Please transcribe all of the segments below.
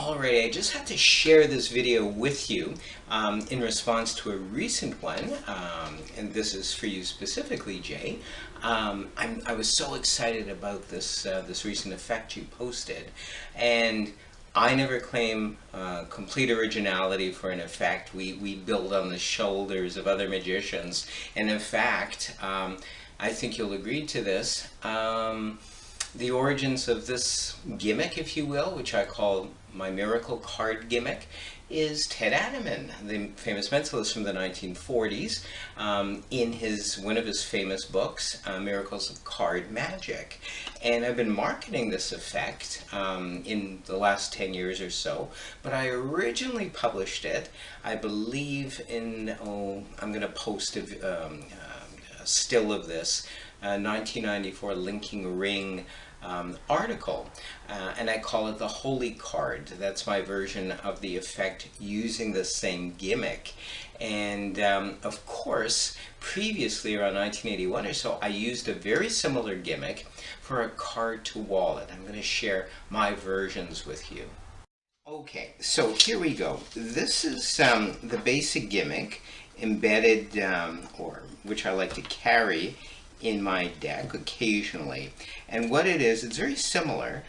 Alright, I just had to share this video with you in response to a recent one, and this is for you specifically, Jay. I was so excited about this recent effect you posted, and I never claim complete originality for an effect. We build on the shoulders of other magicians, and in fact, I think you'll agree to this. The origins of this gimmick, if you will, which I call my miracle card gimmick, is Ted Anneman, the famous mentalist from the 1940s, in one of his famous books, Miracles of Card Magic. And I've been marketing this effect in the last 10 years or so, but I originally published it, I believe in, I'm going to post a still of this 1994 Linking Ring article, and I call it the Holy Card. That's my version of the effect using the same gimmick. And of course, previously around 1981 or so, I used a very similar gimmick for a card to wallet. I'm going to share my versions with you. Okay, so here we go. This is the basic gimmick embedded, or which I like to carry in my deck occasionally. And what it is, it's very similar.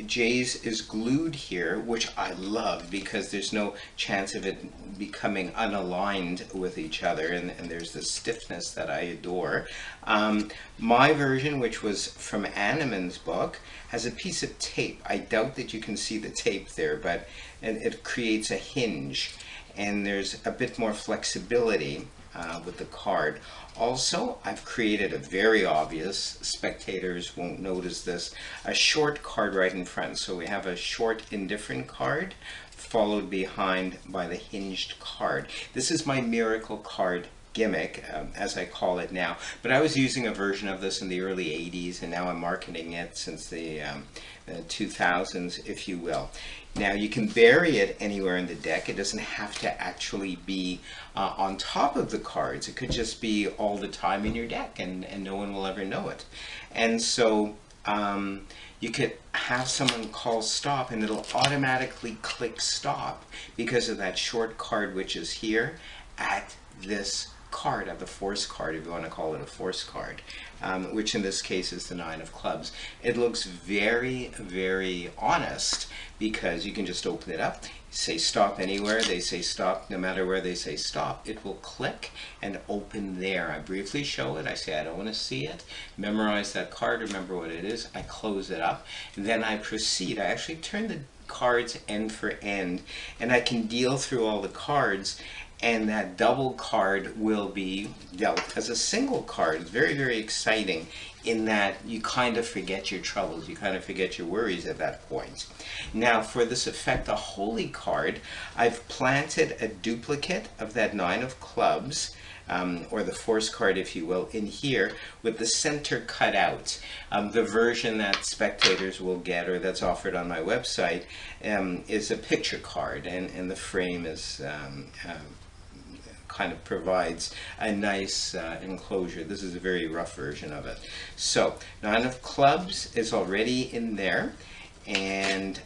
Jay's is glued here, which I love because there's no chance of it becoming unaligned with each other, and there's the stiffness that I adore. My version, which was from Anneman's book, has a piece of tape. I doubt that you can see the tape there, but it creates a hinge, and there's a bit more flexibility with the card. Also, I've created a very obvious, spectators won't notice this, a short card right in front. So we have a short indifferent card followed behind by the hinged card. This is my miracle card gimmick, as I call it now, but I was using a version of this in the early 80s, and now I'm marketing it since the 2000s, if you will. Now you can bury it anywhere in the deck. It doesn't have to actually be on top of the cards. It could just be all the time in your deck, and no one will ever know it. And so you could have someone call stop, and it'll automatically click stop because of that short card which is here at this card, of the force card, if you want to call it a force card, which in this case is the 9 of clubs. It looks very, very honest because you can just open it up, say stop anywhere, they say stop, no matter where they say stop, it will click and open there. I briefly show it, I say I don't want to see it, memorize that card, remember what it is, I close it up, then I proceed. I actually turn the cards end for end, and I can deal through all the cards, and that double card will be dealt as a single card. It's very, very exciting in that you kind of forget your troubles, you kind of forget your worries at that point. Now for this effect, the Holy Card, I've planted a duplicate of that 9 of clubs, or the force card, if you will, in here with the center cut out. The version that spectators will get, or that's offered on my website, is a picture card, and the frame is kind of provides a nice enclosure. This is a very rough version of it. So 9 of clubs is already in there, and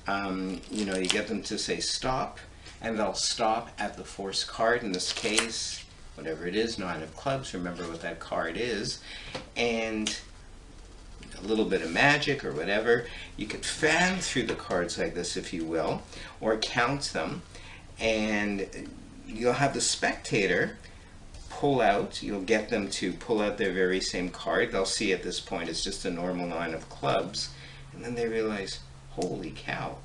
you know, you get them to say stop, and they'll stop at the force card, in this case whatever it is, 9 of clubs, remember what that card is, and a little bit of magic or whatever, you could fan through the cards like this, if you will, or count them, and you'll have the spectator pull out, you'll get them to pull out their very same card. They'll see at this point it's just a normal 9 of clubs, and then they realize, holy cow,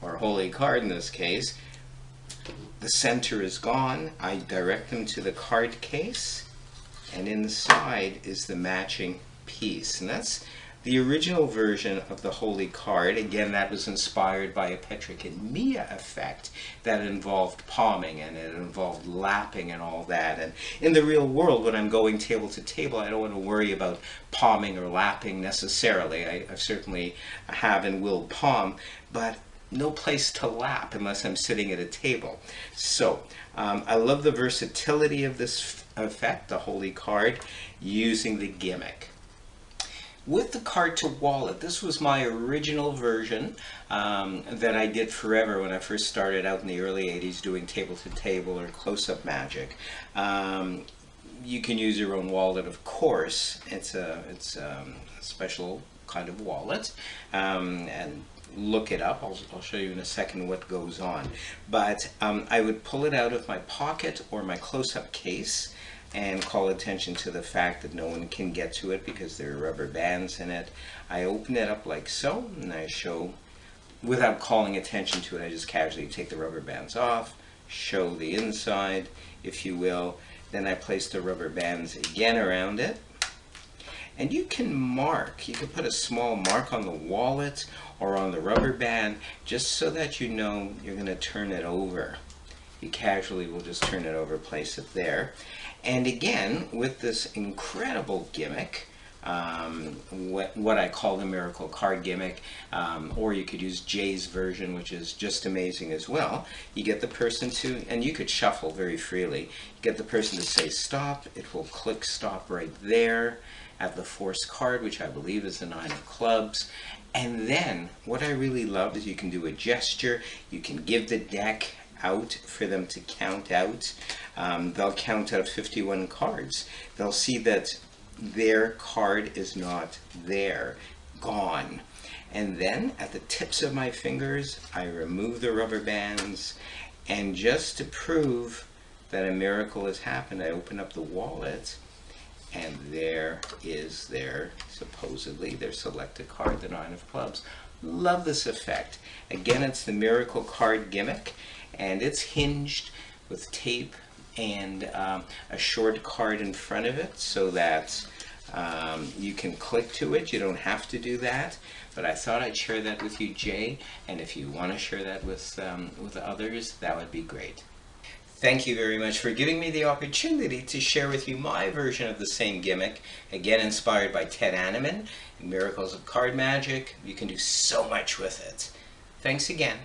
or holy card in this case, the center is gone. I direct them to the card case, and inside is the matching piece. And that's the original version of the Holy Card. Again, that was inspired by a Petrick and Mia effect that involved palming, and it involved lapping and all that. And in the real world, when I'm going table to table, I don't want to worry about palming or lapping necessarily. I certainly have and will palm, but no place to lap unless I'm sitting at a table. So I love the versatility of this effect, the Holy Card, using the gimmick. with the card to wallet. This was my original version that I did forever when I first started out in the early 80s doing table to table or close-up magic. You can use your own wallet, of course. It's a special kind of wallet, and look it up. I'll show you in a second what goes on. But I would pull it out of my pocket or my close-up case and call attention to the fact that no one can get to it because there are rubber bands in it. I open it up like so, and I show, without calling attention to it, I just casually take the rubber bands off, show the inside, if you will. Then I place the rubber bands again around it. And you can mark, you can put a small mark on the wallet or on the rubber band just so that you know you're going to turn it over. You casually will just turn it over, place it there. And again, with this incredible gimmick, what I call the miracle card gimmick, or you could use Jay's version, which is just amazing as well. You get the person to, and you could shuffle very freely, you get the person to say stop, it will click stop right there at the force card, which I believe is the 9 of clubs. And then what I really love is you can do a gesture, you can give the deck out for them to count out. They'll count out 51 cards. They'll see that their card is not there, gone. And then at the tips of my fingers, I remove the rubber bands, and just to prove that a miracle has happened, I open up the wallet, and there is their, supposedly, their selected card, the 9 of clubs. Love this effect. Again, it's the miracle card gimmick, and it's hinged with tape and a short card in front of it so that you can click to it. You don't have to do that, but I thought I'd share that with you, Jay, and if you want to share that with others, that would be great. Thank you very much for giving me the opportunity to share with you my version of the same gimmick, again inspired by Ted Anneman, Miracles of Card Magic. You can do so much with it. Thanks again.